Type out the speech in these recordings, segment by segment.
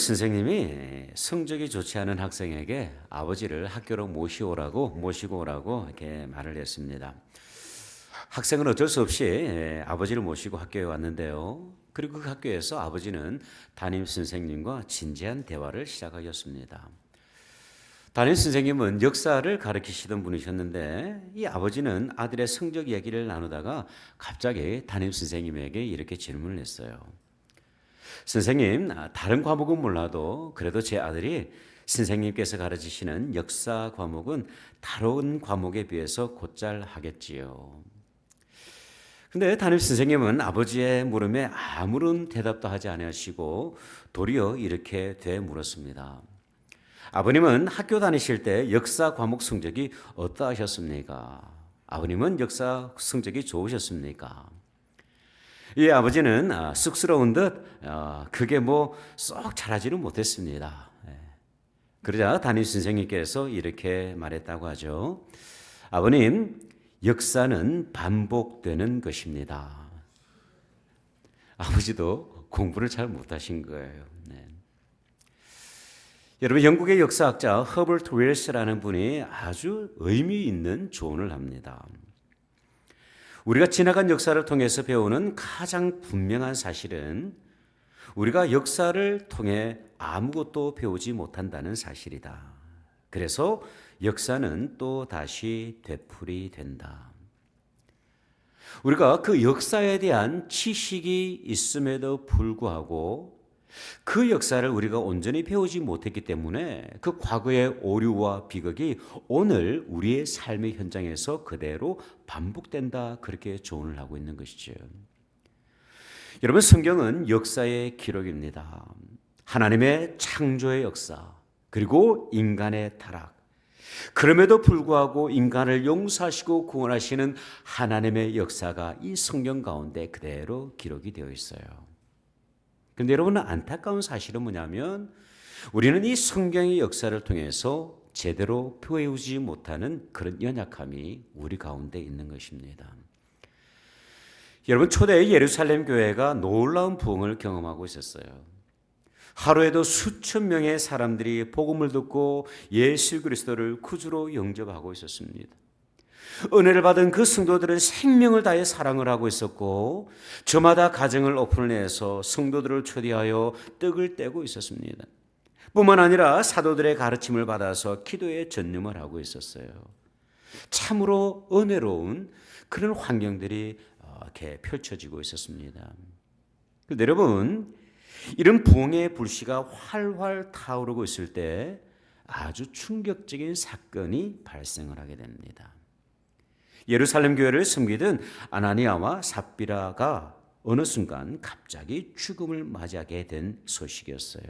선생님이 성적이 좋지 않은 학생에게 아버지를 학교로 모시고 오라고 이렇게 말을 했습니다. 학생은 어쩔 수 없이 아버지를 모시고 학교에 왔는데요. 그리고 그 학교에서 아버지는 담임 선생님과 진지한 대화를 시작하였습니다. 담임 선생님은 역사를 가르치시던 분이셨는데 이 아버지는 아들의 성적 이야기를 나누다가 갑자기 담임 선생님에게 이렇게 질문을 했어요. 선생님, 다른 과목은 몰라도 그래도 제 아들이 선생님께서 가르치시는 역사 과목은 다른 과목에 비해서 곧잘 하겠지요. 근데 담임 선생님은 아버지의 물음에 아무런 대답도 하지 않으시고 도리어 이렇게 되물었습니다. 아버님은 학교 다니실 때 역사 과목 성적이 어떠하셨습니까? 아버님은 역사 성적이 좋으셨습니까? 이 아버지는 쑥스러운 듯 그게 뭐 쏙 잘하지는 못했습니다. 그러자 담임 선생님께서 이렇게 말했다고 하죠. 아버님, 역사는 반복되는 것입니다. 아버지도 공부를 잘 못하신 거예요. 네. 여러분, 영국의 역사학자 허버트 웰스라는 분이 아주 의미 있는 조언을 합니다. 우리가 지나간 역사를 통해서 배우는 가장 분명한 사실은 우리가 역사를 통해 아무것도 배우지 못한다는 사실이다. 그래서 역사는 또 다시 되풀이 된다. 우리가 그 역사에 대한 지식이 있음에도 불구하고 그 역사를 우리가 온전히 배우지 못했기 때문에 그 과거의 오류와 비극이 오늘 우리의 삶의 현장에서 그대로 반복된다. 그렇게 조언을 하고 있는 것이죠. 여러분, 성경은 역사의 기록입니다. 하나님의 창조의 역사, 그리고 인간의 타락. 그럼에도 불구하고 인간을 용서하시고 구원하시는 하나님의 역사가 이 성경 가운데 그대로 기록이 되어 있어요. 그런데 여러분, 안타까운 사실은 뭐냐면 우리는 이 성경의 역사를 통해서 제대로 배우지 못하는 그런 연약함이 우리 가운데 있는 것입니다. 여러분, 초대 예루살렘 교회가 놀라운 부흥을 경험하고 있었어요. 하루에도 수천 명의 사람들이 복음을 듣고 예수 그리스도를 구주로 영접하고 있었습니다. 은혜를 받은 그 성도들은 생명을 다해 사랑을 하고 있었고 저마다 가정을 오픈해서 성도들을 초대하여 떡을 떼고 있었습니다. 뿐만 아니라 사도들의 가르침을 받아서 기도에 전념을 하고 있었어요. 참으로 은혜로운 그런 환경들이 이렇게 펼쳐지고 있었습니다. 그런데 여러분, 이런 부흥의 불씨가 활활 타오르고 있을 때 아주 충격적인 사건이 발생을 하게 됩니다. 예루살렘 교회를 섬기던 아나니아와 삽비라가 어느 순간 갑자기 죽음을 맞이하게 된 소식이었어요.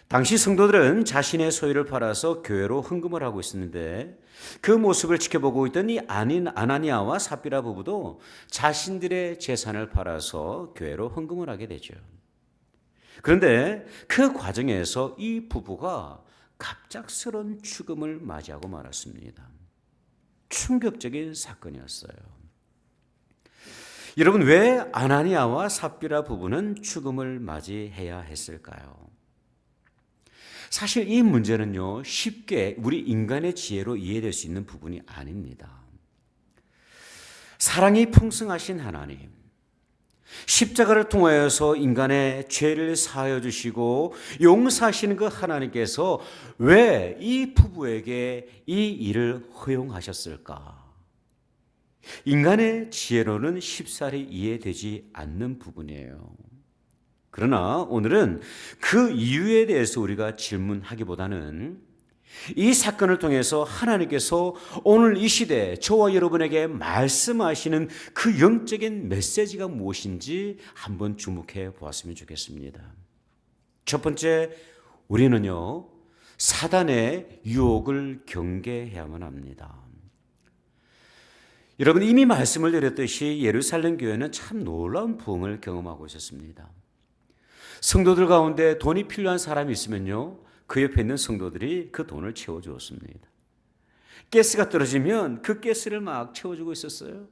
당시 성도들은 자신의 소유를 팔아서 교회로 헌금을 하고 있었는데 그 모습을 지켜보고 있던 이 아나니아와 삽비라 부부도 자신들의 재산을 팔아서 교회로 헌금을 하게 되죠. 그런데 그 과정에서 이 부부가 갑작스러운 죽음을 맞이하고 말았습니다. 충격적인 사건이었어요. 여러분, 왜 아나니아와 삽비라 부부는 죽음을 맞이해야 했을까요? 사실 이 문제는요, 쉽게 우리 인간의 지혜로 이해될 수 있는 부분이 아닙니다. 사랑이 풍성하신 하나님, 십자가를 통하여서 인간의 죄를 사하여 주시고 용서하시는 그 하나님께서 왜 이 부부에게 이 일을 허용하셨을까? 인간의 지혜로는 쉽사리 이해되지 않는 부분이에요. 그러나 오늘은 그 이유에 대해서 우리가 질문하기보다는 이 사건을 통해서 하나님께서 오늘 이 시대에 저와 여러분에게 말씀하시는 그 영적인 메시지가 무엇인지 한번 주목해 보았으면 좋겠습니다. 첫 번째, 우리는요, 사단의 유혹을 경계해야만 합니다. 여러분, 이미 말씀을 드렸듯이 예루살렘 교회는 참 놀라운 부흥을 경험하고 있었습니다. 성도들 가운데 돈이 필요한 사람이 있으면요, 그 옆에 있는 성도들이 그 돈을 채워주었습니다. 가스가 떨어지면 그 가스를 막 채워주고 있었어요.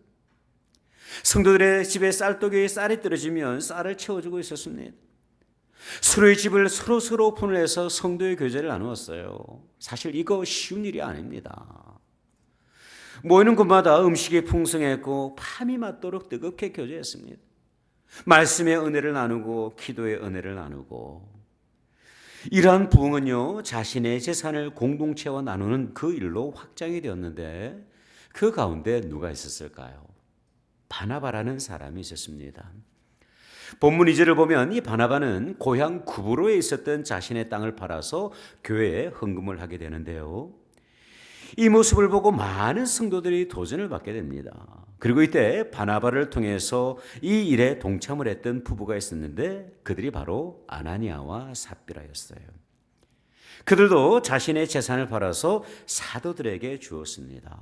성도들의 집에 쌀떡에 쌀이 떨어지면 쌀을 채워주고 있었습니다. 서로의 집을 서로 오픈을 해서 성도의 교제를 나누었어요. 사실 이거 쉬운 일이 아닙니다. 모이는 곳마다 음식이 풍성했고 밤이 맞도록 뜨겁게 교제했습니다. 말씀의 은혜를 나누고 기도의 은혜를 나누고, 이러한 부흥은요, 자신의 재산을 공동체와 나누는 그 일로 확장이 되었는데, 그 가운데 누가 있었을까요? 바나바라는 사람이 있었습니다. 본문 2절을 보면 이 바나바는 고향 구브로에 있었던 자신의 땅을 팔아서 교회에 헌금을 하게 되는데요. 이 모습을 보고 많은 성도들이 도전을 받게 됩니다. 그리고 이때 바나바를 통해서 이 일에 동참을 했던 부부가 있었는데, 그들이 바로 아나니아와 삽비라였어요. 그들도 자신의 재산을 팔아서 사도들에게 주었습니다.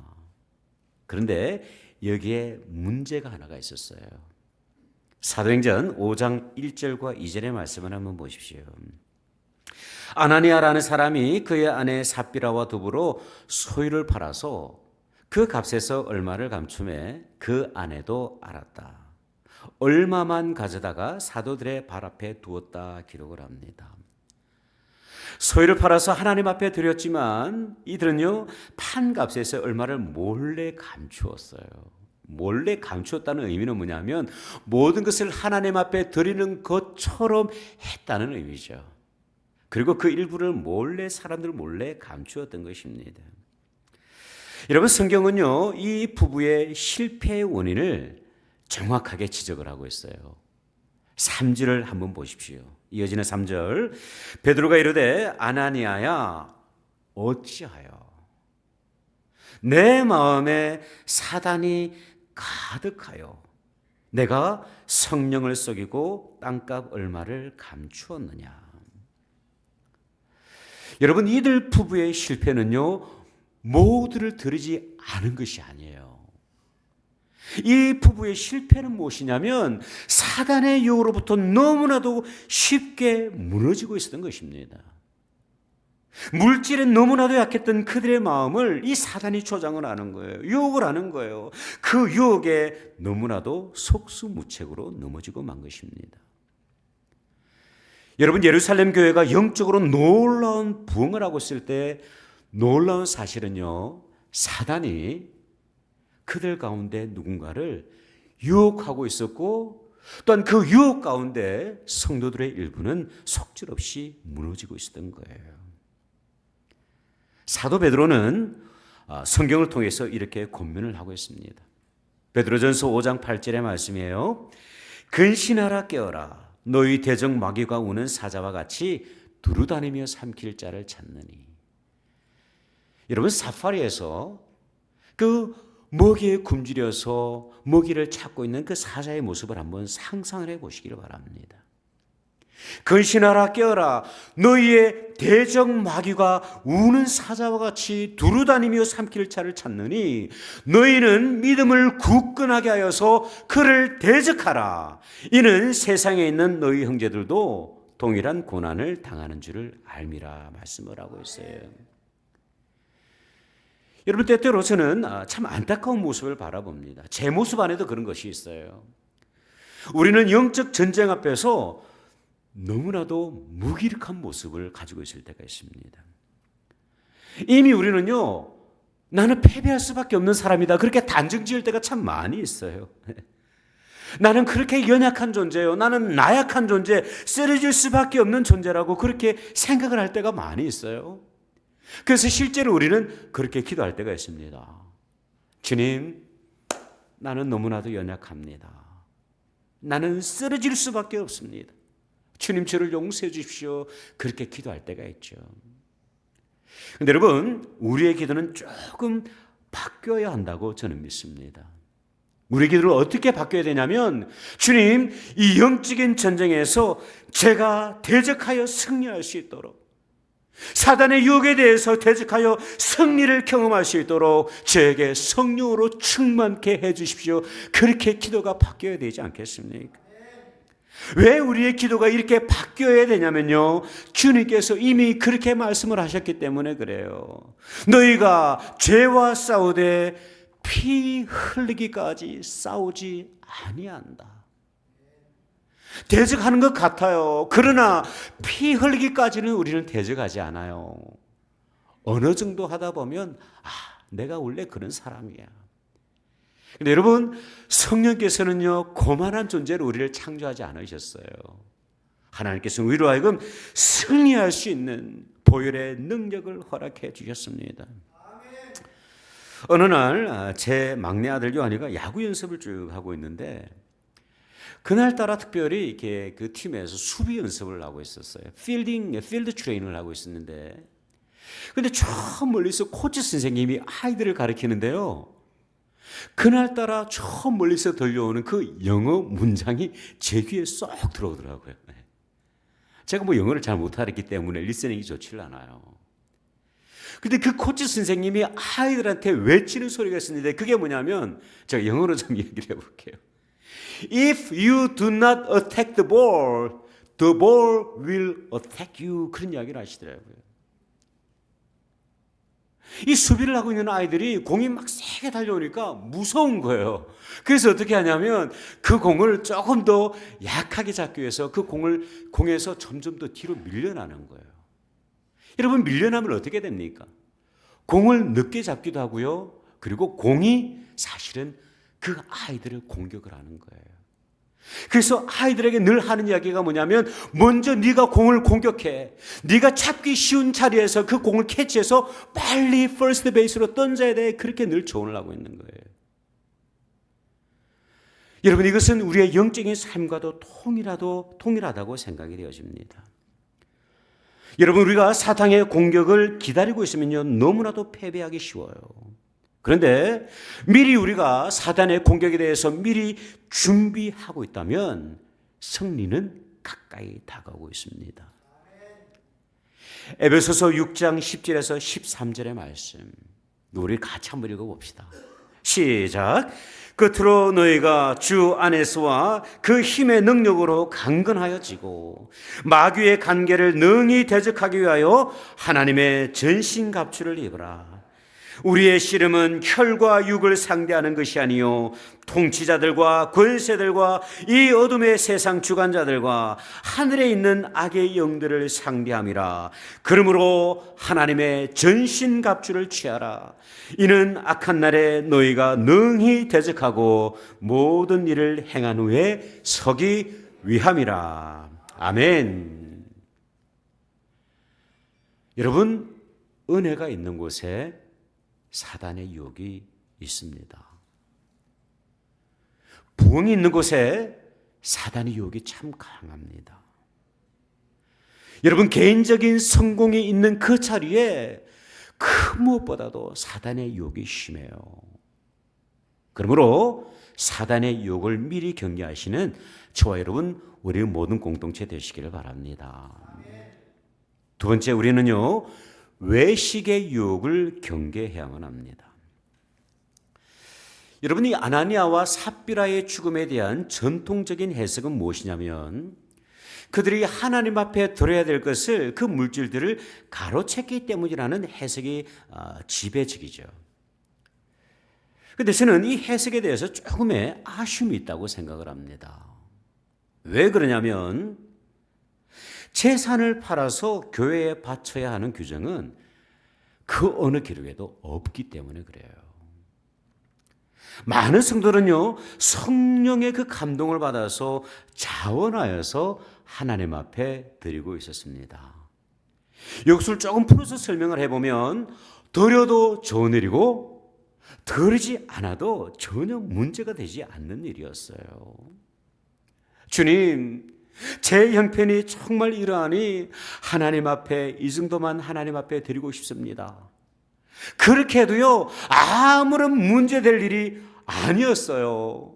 그런데 여기에 문제가 하나가 있었어요. 사도행전 5장 1절과 2절의 말씀을 한번 보십시오. 아나니아라는 사람이 그의 아내 삽비라와 더불어 소유를 팔아서 그 값에서 얼마를 감춤해 그 아내도 알았다. 얼마만 가져다가 사도들의 발 앞에 두었다 기록을 합니다. 소유를 팔아서 하나님 앞에 드렸지만 이들은요, 판 값에서 얼마를 몰래 감추었어요. 몰래 감추었다는 의미는 뭐냐면 모든 것을 하나님 앞에 드리는 것처럼 했다는 의미죠. 그리고 그 일부를 사람들 몰래 감추었던 것입니다. 여러분, 성경은요, 이 부부의 실패의 원인을 정확하게 지적을 하고 있어요. 3절을 한번 보십시오. 이어지는 3절. 베드로가 이르되 아나니아야 어찌하여 내 마음에 사단이 가득하여 내가 성령을 속이고 땅값 얼마를 감추었느냐. 여러분, 이들 부부의 실패는요, 모두를 드리지 않은 것이 아니에요. 이 부부의 실패는 무엇이냐면 사단의 유혹으로부터 너무나도 쉽게 무너지고 있었던 것입니다. 물질에 너무나도 약했던 그들의 마음을 이 사단이 조장을 하는 거예요. 유혹을 하는 거예요. 그 유혹에 너무나도 속수무책으로 넘어지고 만 것입니다. 여러분, 예루살렘 교회가 영적으로 놀라운 부흥을 하고 있을 때 놀라운 사실은요, 사단이 그들 가운데 누군가를 유혹하고 있었고, 또한 그 유혹 가운데 성도들의 일부는 속절없이 무너지고 있었던 거예요. 사도 베드로는 성경을 통해서 이렇게 권면을 하고 있습니다. 베드로전서 5장 8절의 말씀이에요. 근신하라 깨어라. 너희 대적 마귀가 우는 사자와 같이 두루다니며 삼킬 자를 찾느니. 여러분, 사파리에서 그 먹이에 굶주려서 먹이를 찾고 있는 그 사자의 모습을 한번 상상을 해보시기를 바랍니다. 근신하라 깨어라. 너희의 대적 마귀가 우는 사자와 같이 두루다니며 삼킬 자를 찾느니 너희는 믿음을 굳건하게 하여서 그를 대적하라. 이는 세상에 있는 너희 형제들도 동일한 고난을 당하는 줄을 알미라 말씀을 하고 있어요. 여러분, 때때로 저는 참 안타까운 모습을 바라봅니다. 제 모습 안에도 그런 것이 있어요. 우리는 영적 전쟁 앞에서 너무나도 무기력한 모습을 가지고 있을 때가 있습니다. 이미 우리는요, 나는 패배할 수밖에 없는 사람이다, 그렇게 단정 지을 때가 참 많이 있어요. 나는 그렇게 연약한 존재예요. 나는 나약한 존재, 쓰러질 수밖에 없는 존재라고 그렇게 생각을 할 때가 많이 있어요. 그래서 실제로 우리는 그렇게 기도할 때가 있습니다. 주님, 나는 너무나도 연약합니다. 나는 쓰러질 수밖에 없습니다. 주님, 저를 용서해 주십시오. 그렇게 기도할 때가 있죠. 그런데 여러분, 우리의 기도는 조금 바뀌어야 한다고 저는 믿습니다. 우리 기도를 어떻게 바뀌어야 되냐면, 주님, 이 영적인 전쟁에서 제가 대적하여 승리할 수 있도록, 사단의 유혹에 대해서 대적하여 승리를 경험할 수 있도록 저에게 성령으로 충만케 해 주십시오. 그렇게 기도가 바뀌어야 되지 않겠습니까? 왜 우리의 기도가 이렇게 바뀌어야 되냐면요, 주님께서 이미 그렇게 말씀을 하셨기 때문에 그래요. 너희가 죄와 싸우되 피 흘리기까지 싸우지 아니한다. 대적하는 것 같아요. 그러나 피 흘리기까지는 우리는 대적하지 않아요. 어느 정도 하다 보면 내가 원래 그런 사람이야. 근데 여러분, 성령께서는요, 고만한 존재로 우리를 창조하지 않으셨어요. 하나님께서는 우리로 하여금 승리할 수 있는 보혈의 능력을 허락해 주셨습니다. 어느 날 제 막내 아들 요한이가 야구 연습을 쭉 하고 있는데, 그날따라 특별히 이렇게 그 팀에서 수비 연습을 하고 있었어요. 필드 트레이닝을 하고 있었는데, 근데 저 멀리서 코치 선생님이 아이들을 가르치는데요, 그날따라 저 멀리서 들려오는 그 영어 문장이 제 귀에 쏙 들어오더라고요. 제가 뭐 영어를 잘 못하기 때문에 리스닝이 좋지 않아요. 근데 그 코치 선생님이 아이들한테 외치는 소리가 있었는데, 그게 뭐냐면, 제가 영어로 좀 얘기를 해볼게요. If you do not attack the ball will attack you. 그런 이야기를 하시더라고요. 이 수비를 하고 있는 아이들이 공이 막 세게 달려오니까 무서운 거예요. 그래서 어떻게 하냐면 그 공을 조금 더 약하게 잡기 위해서 그 공에서 점점 더 뒤로 밀려나는 거예요. 여러분, 밀려나면 어떻게 됩니까? 공을 늦게 잡기도 하고요. 그리고 공이 사실은 그 아이들을 공격을 하는 거예요. 그래서 아이들에게 늘 하는 이야기가 뭐냐면, 먼저 네가 공을 공격해. 네가 잡기 쉬운 자리에서 그 공을 캐치해서 빨리 퍼스트 베이스로 던져야 돼. 그렇게 늘 조언을 하고 있는 거예요. 여러분, 이것은 우리의 영적인 삶과도 통일하다고 생각이 되어집니다. 여러분, 우리가 사탄의 공격을 기다리고 있으면요, 너무나도 패배하기 쉬워요. 그런데 미리 우리가 사단의 공격에 대해서 미리 준비하고 있다면 승리는 가까이 다가오고 있습니다. 에베소서 6장 10절에서 13절의 말씀, 우리 같이 한번 읽어봅시다. 시작. 끝으로 너희가 주 안에서와 그 힘의 능력으로 강건하여지고 마귀의 간계를 능히 대적하기 위하여 하나님의 전신갑주를 입으라. 우리의 씨름은 혈과 육을 상대하는 것이 아니요 통치자들과 권세들과 이 어둠의 세상 주관자들과 하늘에 있는 악의 영들을 상대함이라. 그러므로 하나님의 전신갑주를 취하라. 이는 악한 날에 너희가 능히 대적하고 모든 일을 행한 후에 서기 위함이라. 아멘. 여러분, 은혜가 있는 곳에 사단의 유혹이 있습니다. 부흥이 있는 곳에 사단의 유혹이 참 강합니다. 여러분, 개인적인 성공이 있는 그 자리에 그 무엇보다도 사단의 유혹이 심해요. 그러므로 사단의 유혹을 미리 경계하시는 저와 여러분, 우리 모든 공동체 되시기를 바랍니다. 두 번째, 우리는요, 외식의 유혹을 경계해야만 합니다. 여러분이 아나니아와 삽비라의 죽음에 대한 전통적인 해석은 무엇이냐면, 그들이 하나님 앞에 드려야 될 것을, 그 물질들을 가로챘기 때문이라는 해석이 지배적이죠. 그런데 저는 이 해석에 대해서 조금의 아쉬움이 있다고 생각을 합니다. 왜 그러냐면, 재산을 팔아서 교회에 바쳐야 하는 규정은 그 어느 기록에도 없기 때문에 그래요. 많은 성도는요, 성령의 그 감동을 받아서 자원하여서 하나님 앞에 드리고 있었습니다. 여기서 조금 풀어서 설명을 해보면, 드려도 좋은 일이고 드리지 않아도 전혀 문제가 되지 않는 일이었어요. 주님, 제 형편이 정말 이러하니 하나님 앞에 이 정도만 하나님 앞에 드리고 싶습니다. 그렇게 해도요, 아무런 문제될 일이 아니었어요.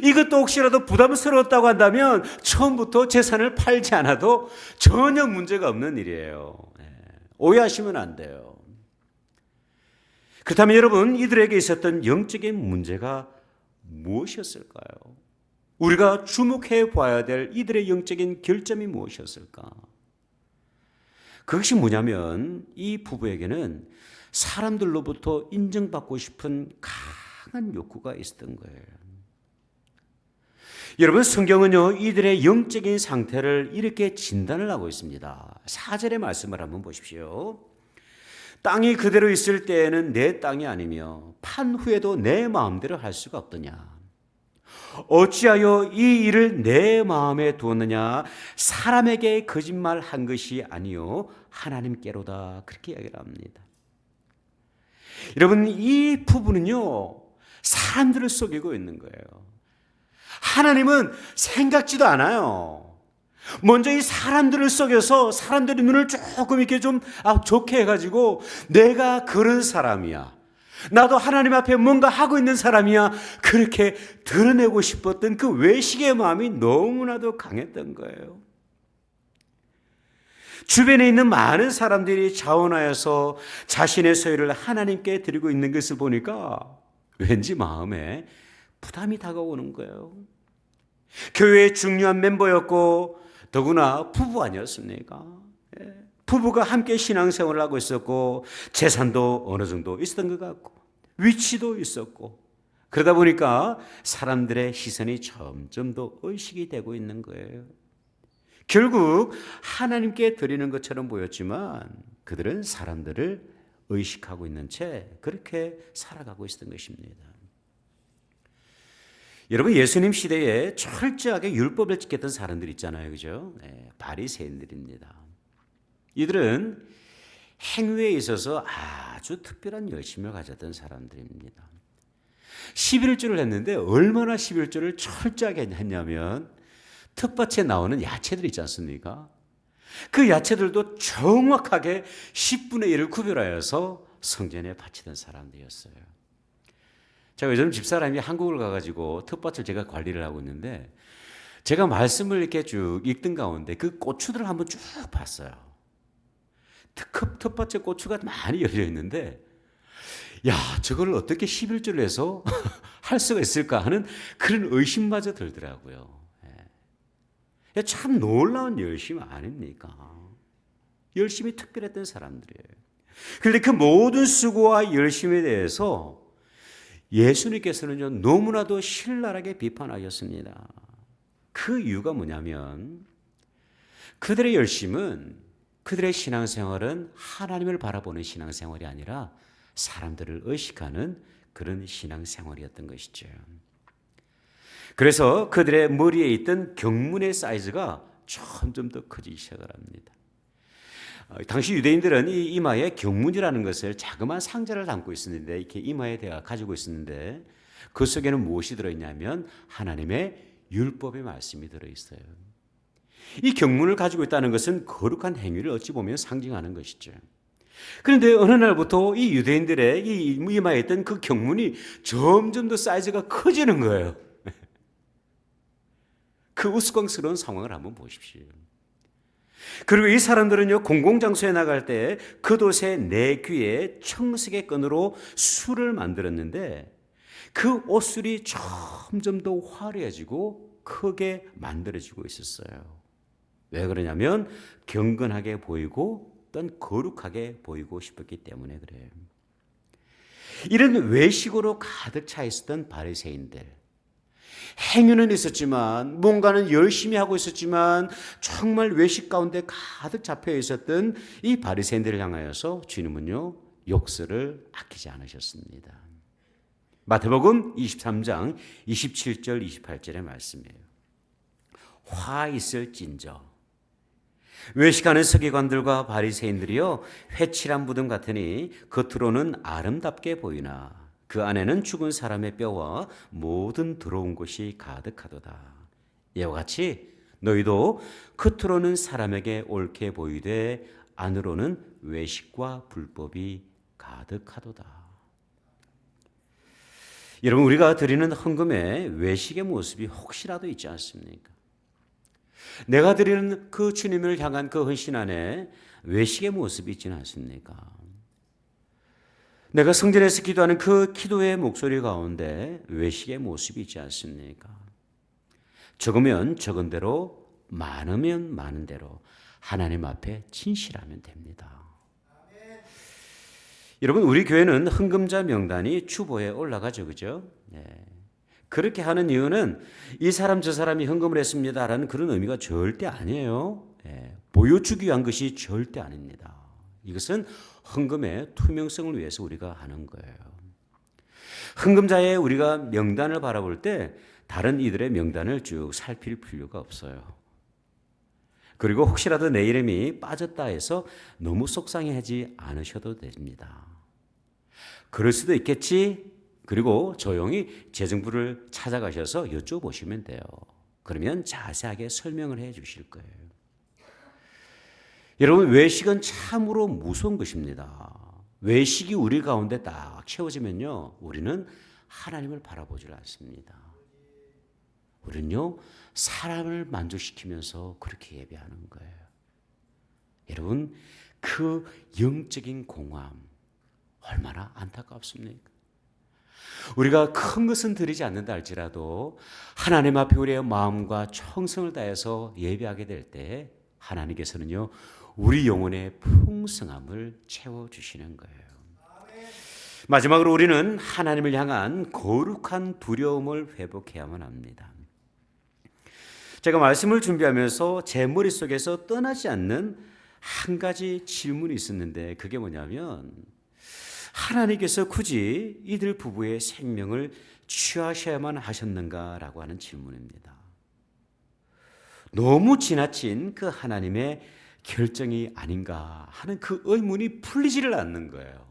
이것도 혹시라도 부담스러웠다고 한다면 처음부터 재산을 팔지 않아도 전혀 문제가 없는 일이에요. 오해하시면 안 돼요. 그렇다면 여러분, 이들에게 있었던 영적인 문제가 무엇이었을까요? 우리가 주목해 봐야 될 이들의 영적인 결점이 무엇이었을까? 그것이 뭐냐면, 이 부부에게는 사람들로부터 인정받고 싶은 강한 욕구가 있었던 거예요. 여러분, 성경은요 이들의 영적인 상태를 이렇게 진단을 하고 있습니다. 4절의 말씀을 한번 보십시오. 땅이 그대로 있을 때에는 내 땅이 아니며 판 후에도 내 마음대로 할 수가 없더냐. 어찌하여 이 일을 내 마음에 두었느냐. 사람에게 거짓말한 것이 아니요 하나님께로다. 그렇게 이야기를 합니다. 여러분, 이 부분은요 사람들을 속이고 있는 거예요. 하나님은 생각지도 않아요. 먼저 이 사람들을 속여서 사람들의 눈을 조금 이렇게 좀 좋게 해가지고 내가 그런 사람이야, 나도 하나님 앞에 뭔가 하고 있는 사람이야, 그렇게 드러내고 싶었던 그 외식의 마음이 너무나도 강했던 거예요. 주변에 있는 많은 사람들이 자원하여서 자신의 소유를 하나님께 드리고 있는 것을 보니까 왠지 마음에 부담이 다가오는 거예요. 교회의 중요한 멤버였고 더구나 부부 아니었습니까? 부부가 함께 신앙생활을 하고 있었고 재산도 어느 정도 있었던 것 같고 위치도 있었고, 그러다 보니까 사람들의 시선이 점점 더 의식이 되고 있는 거예요. 결국 하나님께 드리는 것처럼 보였지만 그들은 사람들을 의식하고 있는 채 그렇게 살아가고 있었던 것입니다. 여러분, 예수님 시대에 철저하게 율법을 지켰던 사람들 있잖아요, 그죠? 바리새인들입니다. 이들은 행위에 있어서 아주 특별한 열심을 가졌던 사람들입니다. 11조를 했는데 얼마나 11조를 철저하게 했냐면 텃밭에 나오는 야채들 있지 않습니까? 그 야채들도 정확하게 10분의 1을 구별하여서 성전에 바치던 사람들이었어요. 제가 요즘 집사람이 한국을 가가지고 텃밭을 제가 관리를 하고 있는데 제가 말씀을 이렇게 쭉 읽던 가운데 그 고추들을 한번 쭉 봤어요. 텃밭에 고추가 많이 열려 있는데 야, 저걸 어떻게 11조를 해서 할 수가 있을까 하는 그런 의심마저 들더라고요. 참 놀라운 열심 아닙니까? 열심히 특별했던 사람들이에요. 그런데 그 모든 수고와 열심에 대해서 예수님께서는요 너무나도 신랄하게 비판하셨습니다. 그 이유가 뭐냐면 그들의 열심은, 그들의 신앙생활은 하나님을 바라보는 신앙생활이 아니라 사람들을 의식하는 그런 신앙생활이었던 것이죠. 그래서 그들의 머리에 있던 경문의 사이즈가 점점 더 커지기 시작을 합니다. 당시 유대인들은 이 이마에 경문이라는 것을 자그마한 상자를 담고 있었는데 이렇게 이마에 대가 가지고 있었는데 그 속에는 무엇이 들어있냐면 하나님의 율법의 말씀이 들어있어요. 이 경문을 가지고 있다는 것은 거룩한 행위를 어찌 보면 상징하는 것이죠. 그런데 어느 날부터 이 유대인들의 이 이마에 있던 그 경문이 점점 더 사이즈가 커지는 거예요. 그 우스꽝스러운 상황을 한번 보십시오. 그리고 이 사람들은요 공공장소에 나갈 때 겉옷의 네 귀에 청색의 끈으로 술을 만들었는데 그 옷술이 점점 더 화려해지고 크게 만들어지고 있었어요. 왜 그러냐면 경건하게 보이고 또한 거룩하게 보이고 싶었기 때문에 그래요. 이런 외식으로 가득 차 있었던 바리새인들, 행위는 있었지만 뭔가는 열심히 하고 있었지만 정말 외식 가운데 가득 잡혀 있었던 이 바리새인들을 향하여서 주님은요 욕설을 아끼지 않으셨습니다. 마태복음 23장 27절 28절의 말씀이에요. 화 있을진저 외식하는 서기관들과 바리새인들이요 회칠한 무덤 같으니 겉으로는 아름답게 보이나 그 안에는 죽은 사람의 뼈와 모든 더러운 것이 가득하도다. 이와 같이 너희도 겉으로는 사람에게 옳게 보이되 안으로는 외식과 불법이 가득하도다. 여러분, 우리가 드리는 헌금에 외식의 모습이 혹시라도 있지 않습니까? 내가 드리는 그 주님을 향한 그 헌신 안에 외식의 모습이 있지는 않습니까? 내가 성전에서 기도하는 그 기도의 목소리 가운데 외식의 모습이 있지 않습니까? 적으면 적은 대로, 많으면 많은 대로 하나님 앞에 진실하면 됩니다. 여러분, 우리 교회는 헌금자 명단이 주보에 올라가죠, 그죠? 네. 그렇게 하는 이유는 이 사람 저 사람이 헌금을 했습니다라는 그런 의미가 절대 아니에요. 보여주기 위한 것이 절대 아닙니다. 이것은 헌금의 투명성을 위해서 우리가 하는 거예요. 헌금자의 우리가 명단을 바라볼 때 다른 이들의 명단을 쭉 살필 필요가 없어요. 그리고 혹시라도 내 이름이 빠졌다 해서 너무 속상해하지 않으셔도 됩니다. 그럴 수도 있겠지. 그리고 조용히 재정부를 찾아가셔서 여쭤보시면 돼요. 그러면 자세하게 설명을 해 주실 거예요. 여러분, 외식은 참으로 무서운 것입니다. 외식이 우리 가운데 딱 채워지면요, 우리는 하나님을 바라보질 않습니다. 우리는요, 사람을 만족시키면서 그렇게 예배하는 거예요. 여러분, 그 영적인 공허함 얼마나 안타깝습니까? 우리가 큰 것은 드리지 않는다 할지라도 하나님 앞에 우리의 마음과 청성을 다해서 예배하게 될 때 하나님께서는요, 우리 영혼의 풍성함을 채워주시는 거예요. 마지막으로 우리는 하나님을 향한 거룩한 두려움을 회복해야만 합니다. 제가 말씀을 준비하면서 제 머릿속에서 떠나지 않는 한 가지 질문이 있었는데 그게 뭐냐면 하나님께서 굳이 이들 부부의 생명을 취하셔야만 하셨는가라고 하는 질문입니다. 너무 지나친 그 하나님의 결정이 아닌가 하는 그 의문이 풀리지를 않는 거예요.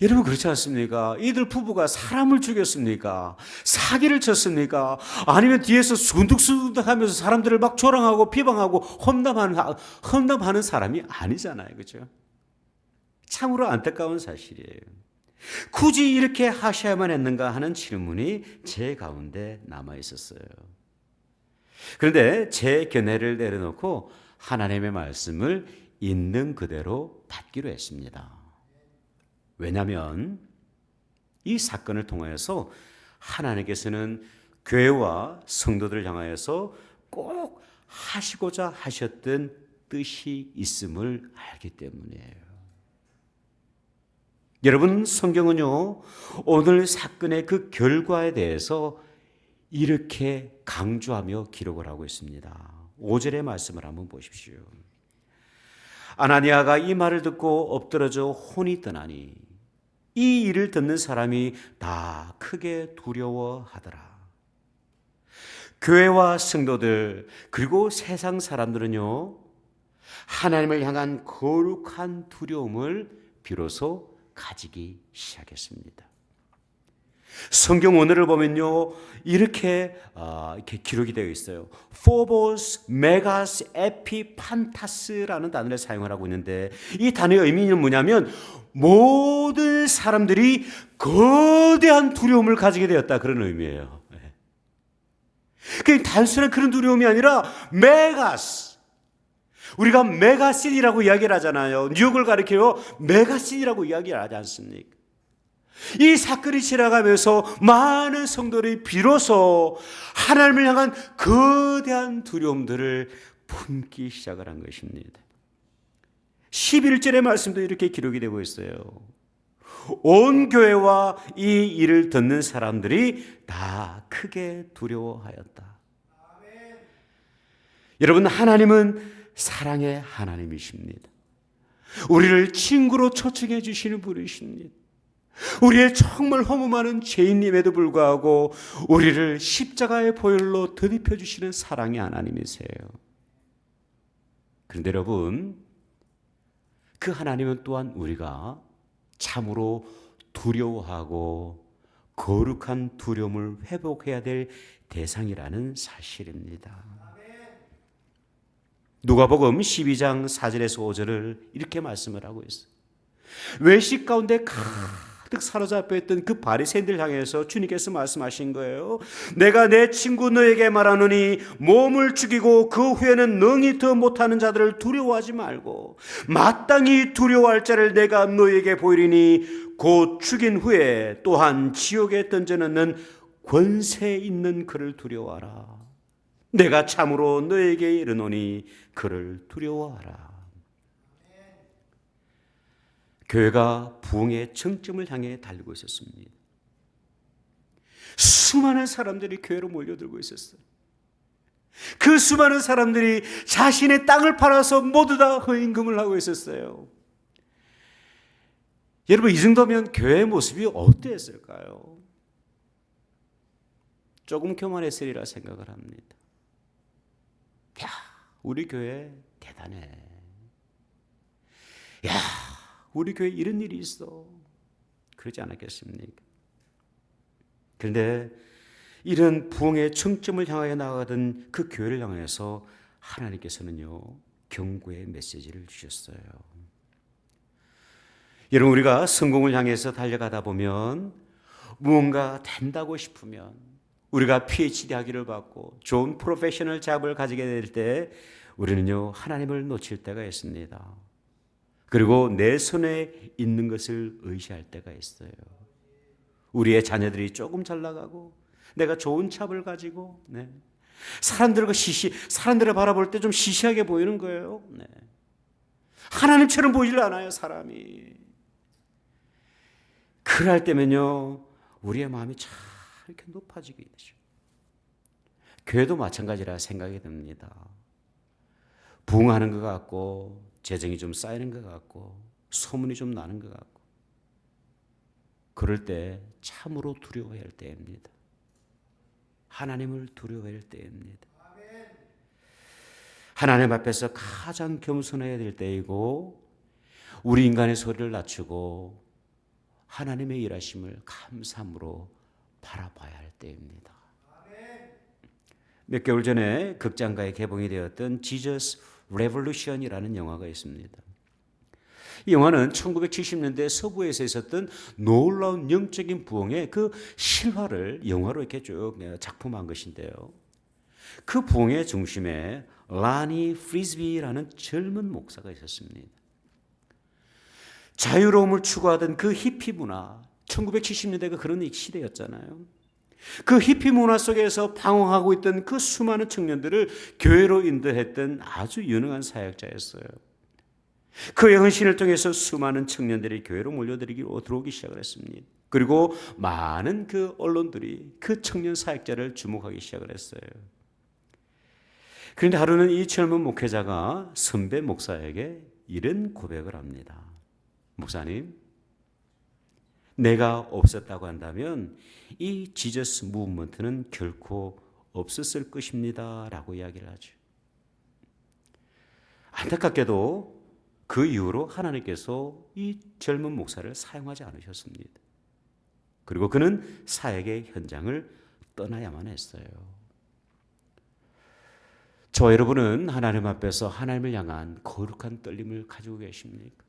여러분 그렇지 않습니까? 이들 부부가 사람을 죽였습니까? 사기를 쳤습니까? 아니면 뒤에서 순득순득 하면서 사람들을 막 조롱하고 비방하고 험담하는 사람이 아니잖아요. 그렇죠? 참으로 안타까운 사실이에요. 굳이 이렇게 하셔야만 했는가 하는 질문이 제 가운데 남아 있었어요. 그런데 제 견해를 내려놓고 하나님의 말씀을 있는 그대로 받기로 했습니다. 왜냐하면 이 사건을 통하여서 하나님께서는 교회와 성도들을 향하여서 꼭 하시고자 하셨던 뜻이 있음을 알기 때문이에요. 여러분, 성경은요, 오늘 사건의 그 결과에 대해서 이렇게 강조하며 기록을 하고 있습니다. 5절의 말씀을 한번 보십시오. 아나니아가 이 말을 듣고 엎드러져 혼이 떠나니 이 일을 듣는 사람이 다 크게 두려워하더라. 교회와 성도들 그리고 세상 사람들은요, 하나님을 향한 거룩한 두려움을 비로소 가지기 시작했습니다. 성경 원어를 보면요, 이렇게 기록이 되어 있어요. Phobos, Megas, Epiphantas라는 단어를 사용을 하고 있는데 이 단어의 의미는 뭐냐면 모든 사람들이 거대한 두려움을 가지게 되었다, 그런 의미예요. 그게 단순한 그런 두려움이 아니라 메가스. 우리가 메가신이라고 이야기를 하잖아요. 뉴욕을 가리켜요 메가신이라고 이야기를 하지 않습니까? 이 사건이 지나가면서 많은 성도들이 비로소 하나님을 향한 거대한 두려움들을 품기 시작을 한 것입니다. 11절의 말씀도 이렇게 기록이 되고 있어요. 온 교회와 이 일을 듣는 사람들이 다 크게 두려워하였다. 아멘. 여러분, 하나님은 사랑의 하나님이십니다. 우리를 친구로 초청해 주시는 분이십니다. 우리의 정말 허무 많은 죄인임에도 불구하고 우리를 십자가의 보혈로 더입혀 주시는 사랑의 하나님이세요. 그런데 여러분, 그 하나님은 또한 우리가 참으로 두려워하고 거룩한 두려움을 회복해야 될 대상이라는 사실입니다. 누가복음 12장 4절에서 5절을 이렇게 말씀을 하고 있어요. 외식 가운데 가득 사로잡혀 있던 그 바리새인들 향해서 주님께서 말씀하신 거예요. 내가 내 친구 너에게 말하노니 몸을 죽이고 그 후에는 능히 더 못하는 자들을 두려워하지 말고 마땅히 두려워할 자를 내가 너에게 보이리니 곧 죽인 후에 또한 지옥에 던져넣는 권세 있는 그를 두려워하라. 내가 참으로 너에게 이르노니 그를 두려워하라. 교회가 부흥의 정점을 향해 달리고 있었습니다. 수많은 사람들이 교회로 몰려들고 있었어요. 그 수많은 사람들이 자신의 땅을 팔아서 모두 다 헌금을 하고 있었어요. 여러분, 이 정도면 교회의 모습이 어땠을까요? 조금 교만했으리라 생각을 합니다. 야, 우리 교회 대단해. 야, 우리 교회 이런 일이 있어. 그러지 않았겠습니까? 그런데 이런 부흥의 정점을 향하여 나아가던 그 교회를 향해서 하나님께서는요, 경고의 메시지를 주셨어요. 여러분, 우리가 성공을 향해서 달려가다 보면 무언가 된다고 싶으면 우리가 PhD 학위를 받고 좋은 프로페셔널 잡을 가지게 될 때 우리는요, 하나님을 놓칠 때가 있습니다. 그리고 내 손에 있는 것을 의지할 때가 있어요. 우리의 자녀들이 조금 잘 나가고 내가 좋은 찹을 가지고 사람들을 바라볼 때 좀 시시하게 보이는 거예요. 하나님처럼 보이질 않아요, 사람이. 그럴 때면요, 우리의 마음이 참 이렇게 높아지게 되죠. 교회도 마찬가지라 생각이 듭니다. 부흥하는 것 같고 재정이 좀 쌓이는 것 같고 소문이 좀 나는 것 같고 그럴 때 참으로 두려워해야 할 때입니다. 하나님을 두려워해야 할 때입니다. 하나님 앞에서 가장 겸손해야 될 때이고 우리 인간의 소리를 낮추고 하나님의 일하심을 감사함으로 바라봐야 할 때입니다. 몇 개월 전에 극장가에 개봉이 되었던 지저스 레볼루션이라는 영화가 있습니다. 이 영화는 1970년대 서부에서 있었던 놀라운 영적인 부흥의 그 실화를 영화로 이렇게 쭉 작품한 것인데요. 그 부흥의 중심에 라니 프리즈비라는 젊은 목사가 있었습니다. 자유로움을 추구하던 그 히피 문화, 1970년대가 그런 시대였잖아요. 그 히피 문화 속에서 방황하고 있던 그 수많은 청년들을 교회로 인도했던 아주 유능한 사역자였어요. 그의 헌신을 통해서 수많은 청년들이 교회로 들어오기 시작을 했습니다. 그리고 많은 그 언론들이 그 청년 사역자를 주목하기 시작을 했어요. 그런데 하루는 이 젊은 목회자가 선배 목사에게 이런 고백을 합니다. 목사님, 내가 없었다고 한다면 이 지저스 무브먼트는 결코 없었을 것입니다 라고 이야기를 하죠. 안타깝게도 그 이후로 하나님께서 이 젊은 목사를 사용하지 않으셨습니다. 그리고 그는 사역의 현장을 떠나야만 했어요. 저 여러분은 하나님 앞에서 하나님을 향한 거룩한 떨림을 가지고 계십니까?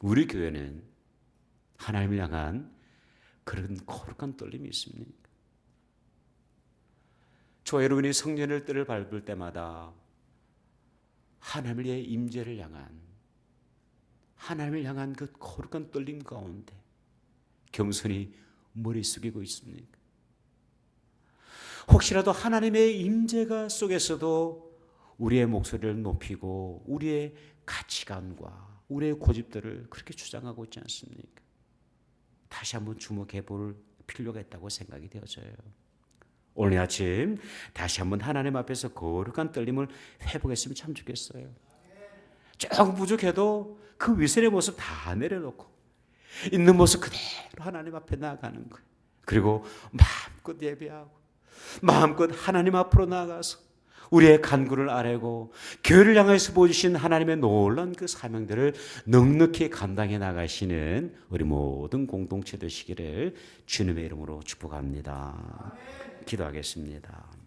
우리 교회는 하나님을 향한 그런 거룩한 떨림이 있습니까? 저 여러분이 성전의 뜰을 밟을 때마다 하나님의 임재를 향한 하나님을 향한 그 거룩한 떨림 가운데 겸손히 머리 숙이고 있습니까? 혹시라도 하나님의 임재가 속에서도 우리의 목소리를 높이고 우리의 가치관과 우리의 고집들을 그렇게 주장하고 있지 않습니까? 다시 한번 주목해 볼 필요가 있다고 생각이 되어져요. 오늘 아침 다시 한번 하나님 앞에서 거룩한 떨림을 회복했으면 참 좋겠어요. 조금 부족해도 그 위선의 모습 다 내려놓고 있는 모습 그대로 하나님 앞에 나아가는 거예요. 그리고 마음껏 예배하고 마음껏 하나님 앞으로 나아가서 우리의 간구를 아뢰고 교회를 향해서 보여주신 하나님의 놀라운 그 사명들을 넉넉히 감당해 나가시는 우리 모든 공동체 되시기를 주님의 이름으로 축복합니다. 기도하겠습니다.